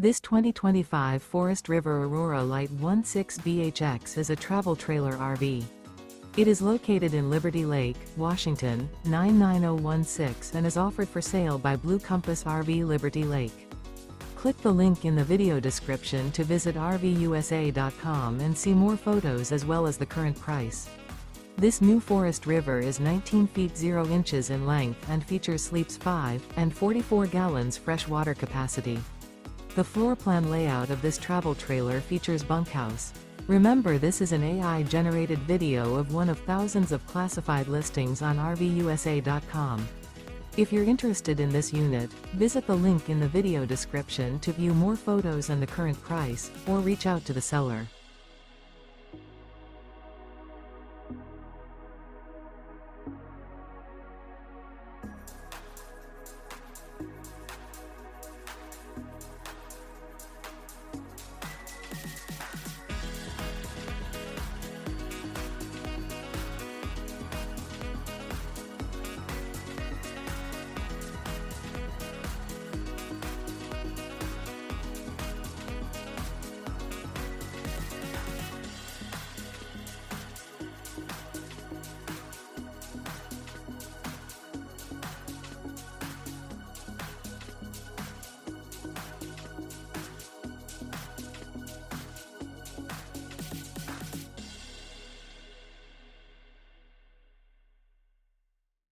This 2025 Forest River Aurora Light 16BHX is a travel trailer RV. It is located in Liberty Lake, Washington, 99016 and is offered for sale by Blue Compass RV Liberty Lake. Click the link in the video description to visit RVUSA.com and see more photos as well as the current price. This new Forest River is 19 feet 0 inches in length and features sleeps 5 and 44 gallons fresh water capacity. The floor plan layout of this travel trailer features bunkhouse. Remember, this is an AI-generated video of one of thousands of classified listings on RVUSA.com. If you're interested in this unit, visit the link in the video description to view more photos and the current price, or reach out to the seller.